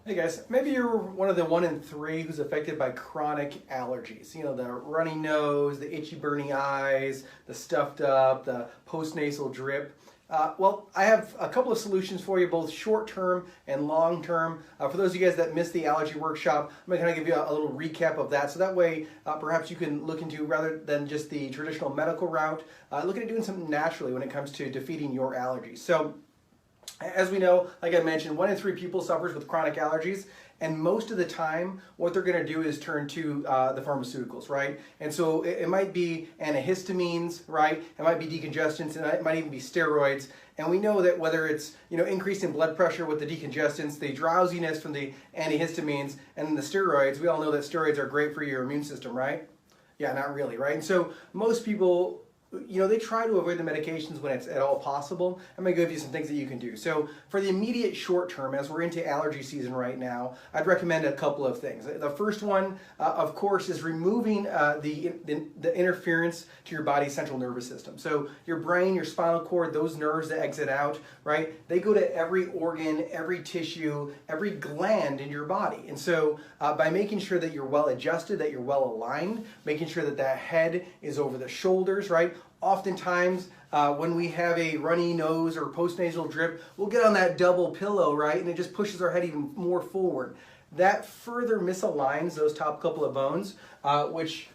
Hey guys, maybe you're one of the 1 in 3 who's affected by chronic allergies. You know, the runny nose, the itchy burning eyes, the stuffed up, the postnasal drip. Well, I have a couple of solutions for you, both short-term and long-term. For those of you guys that missed the allergy workshop, I'm going to kind of give you a little recap of that. So that way, perhaps you can look into, rather than just the traditional medical route, look at doing something naturally when it comes to defeating your allergies. So, as we know, like I mentioned, 1 in 3 people suffers with chronic allergies, and most of the time, what they're going to do is turn to the pharmaceuticals, right? And so it might be antihistamines, right? It might be decongestants, and it might even be steroids. And we know that whether it's increase in blood pressure with the decongestants, the drowsiness from the antihistamines, and the steroids, we all know that steroids are great for your immune system, right? Yeah, not really, right? And so most people, they try to avoid the medications when it's at all possible. I'm going to give you some things that you can do. So for the immediate short term, as we're into allergy season right now, I'd recommend a couple of things. The first one, of course, is removing the interference to your body's central nervous system. So your brain, your spinal cord, those nerves that exit out, right? They go to every organ, every tissue, every gland in your body. And so by making sure that you're well adjusted, that you're well aligned, making sure that that head is over the shoulders, right? Oftentimes, when we have a runny nose or postnasal drip, we'll get on that double pillow, right? And it just pushes our head even more forward. That further misaligns those top couple of bones, which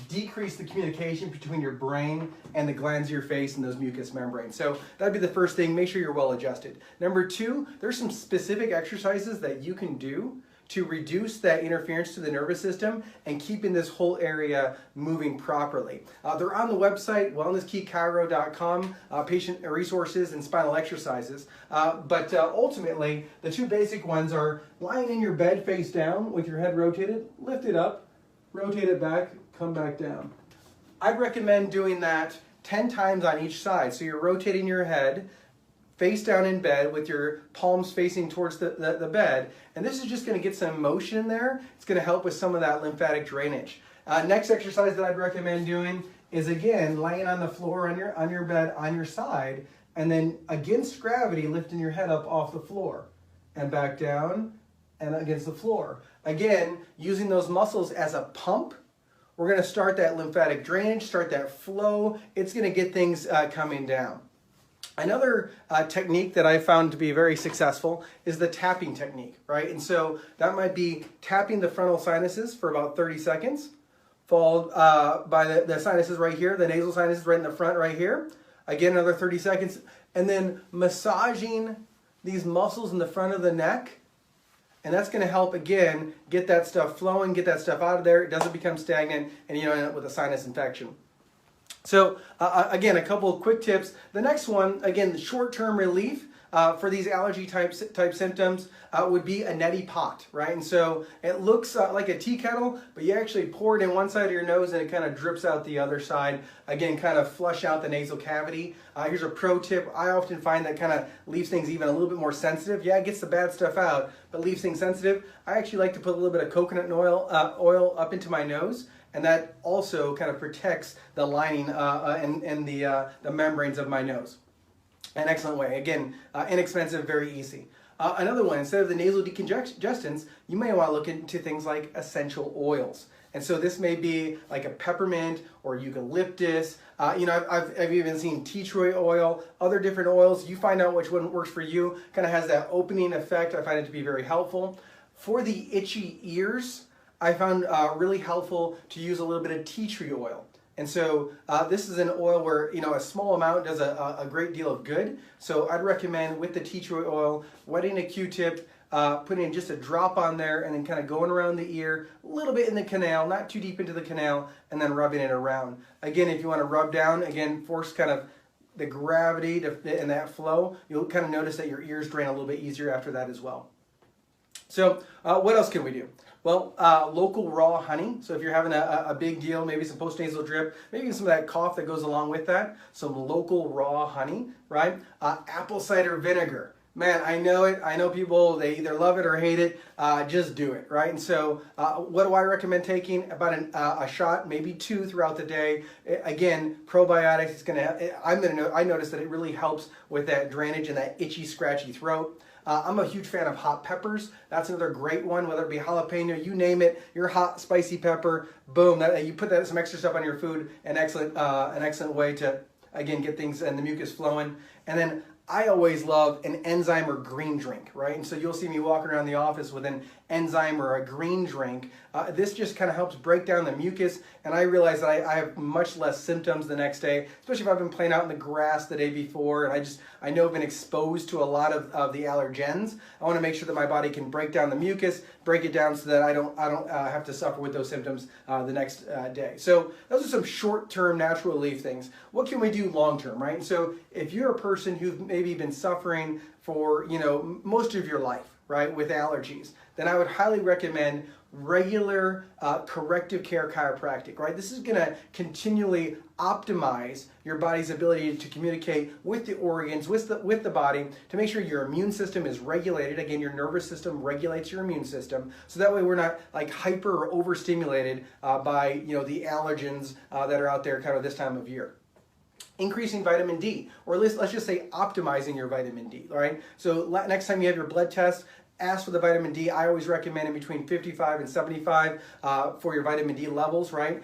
decrease the communication between your brain and the glands of your face and those mucous membranes. So that'd be the first thing. Make sure you're well adjusted. Number 2, there's some specific exercises that you can do to reduce that interference to the nervous system and keeping this whole area moving properly. They're on the website, wellnesskeychiro.com, patient resources and spinal exercises. But ultimately, the 2 basic ones are lying in your bed face down with your head rotated, lift it up, rotate it back, come back down. I'd recommend doing that 10 times on each side. So you're rotating your head face down in bed with your palms facing towards the bed. And this is just going to get some motion in there. It's going to help with some of that lymphatic drainage. Next exercise that I'd recommend doing is, again, laying on the floor on your bed on your side, and then against gravity lifting your head up off the floor and back down and against the floor. Again, using those muscles as a pump. We're going to start that lymphatic drainage, start that flow. It's going to get things coming down. Another technique that I found to be very successful is the tapping technique, right? And so that might be tapping the frontal sinuses for about 30 seconds, followed by the sinuses right here, the nasal sinuses right in the front right here. Again, another 30 seconds. And then massaging these muscles in the front of the neck. And that's going to help, again, get that stuff flowing, get that stuff out of there. It doesn't become stagnant, and you don't end up with a sinus infection. So again, a couple of quick tips. The next one, again, the short-term relief for these allergy type symptoms would be a neti pot, right? And so it looks like a tea kettle, but you actually pour it in one side of your nose and it kind of drips out the other side. Again, kind of flush out the nasal cavity. Here's a pro tip. I often find that kind of leaves things even a little bit more sensitive. Yeah, it gets the bad stuff out, but leaves things sensitive. I actually like to put a little bit of coconut oil up into my nose. And that also kind of protects the lining and the membranes of my nose. An excellent way. Again, inexpensive, very easy. Another one, instead of the nasal decongestants, you may want to look into things like essential oils. And so this may be like a peppermint or eucalyptus. I've even seen tea tree oil, other different oils. You find out which one works for you. Kind of has that opening effect. I find it to be very helpful. For the itchy ears, I found really helpful to use a little bit of tea tree oil. And so this is an oil where, a small amount does a great deal of good. So I'd recommend with the tea tree oil, wetting a Q-tip, putting just a drop on there and then kind of going around the ear, a little bit in the canal, not too deep into the canal, and then rubbing it around. Again, if you want to rub down, again, force kind of the gravity and that flow, you'll kind of notice that your ears drain a little bit easier after that as well. So what else can we do? Well, local raw honey. So if you're having a big deal, maybe some postnasal drip, maybe some of that cough that goes along with that, some local raw honey, right? Apple cider vinegar. Man, I know it. I know people, they either love it or hate it. Just do it, right? And so what do I recommend taking? About a shot, maybe 2 throughout the day. Again, probiotics, I noticed that it really helps with that drainage and that itchy, scratchy throat. I'm a huge fan of hot peppers. That's another great one, whether it be jalapeno, you name it, your hot spicy pepper, boom, you put that some extra stuff on your food, an excellent way to, again, get things and the mucus flowing. And then I always love an enzyme or green drink, right? And so you'll see me walking around the office with an enzyme or a green drink. This just kind of helps break down the mucus, and I realize that I have much less symptoms the next day, especially if I've been playing out in the grass the day before, and I know I've been exposed to a lot of the allergens. I want to make sure that my body can break down the mucus, break it down so that I don't have to suffer with those symptoms the next day. So those are some short-term natural relief things. What can we do long-term, right? So if you're a person who's maybe been suffering for most of your life, right, with allergies, then I would highly recommend regular corrective care chiropractic, right? This is going to continually optimize your body's ability to communicate with the organs, with the body, to make sure your immune system is regulated. Again, your nervous system regulates your immune system, so that way we're not like hyper or overstimulated by the allergens that are out there kind of this time of year. Increasing vitamin D, or at least let's just say optimizing your vitamin D, all right? So next time you have your blood test, ask for the vitamin D. I always recommend in between 55 and 75 for your vitamin D levels, right?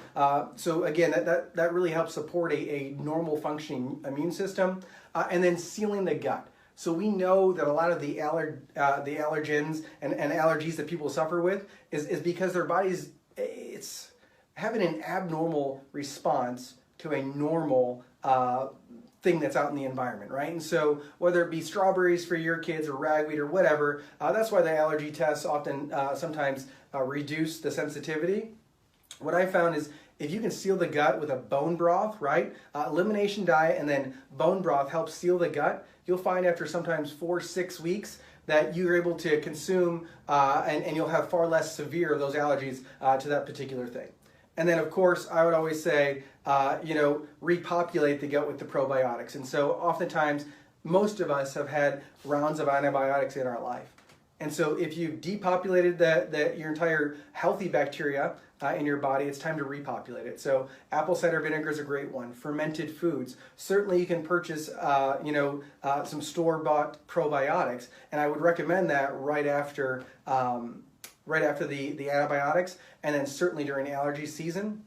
So again, that really helps support a normal functioning immune system. And then sealing the gut. So we know that a lot of the allergens and allergies that people suffer with is because their body's it's having an abnormal response to a normal thing that's out in the environment, right? And so whether it be strawberries for your kids or ragweed or whatever, that's why the allergy tests often sometimes reduce the sensitivity. What I found is if you can seal the gut with a bone broth, right? Elimination diet and then bone broth helps seal the gut. You'll find after sometimes 4-6 weeks that you're able to consume and you'll have far less severe of those allergies to that particular thing. And then, of course, I would always say, repopulate the gut with the probiotics. And so oftentimes, most of us have had rounds of antibiotics in our life. And so if you've depopulated your entire healthy bacteria in your body, it's time to repopulate it. So apple cider vinegar is a great one. Fermented foods. Certainly you can purchase, some store-bought probiotics. And I would recommend that right after the antibiotics, and then certainly during allergy season.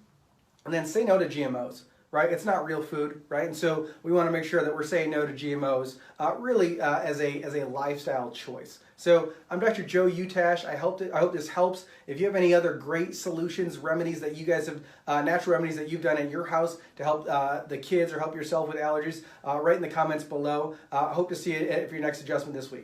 And then say no to GMOs, right? It's not real food, right? And so we want to make sure that we're saying no to GMOs really as a lifestyle choice. So I'm Dr. Joe Utash. I hope this helps. If you have any other great solutions, remedies that you guys have, natural remedies that you've done at your house to help the kids or help yourself with allergies, write in the comments below. I hope to see you for your next adjustment this week.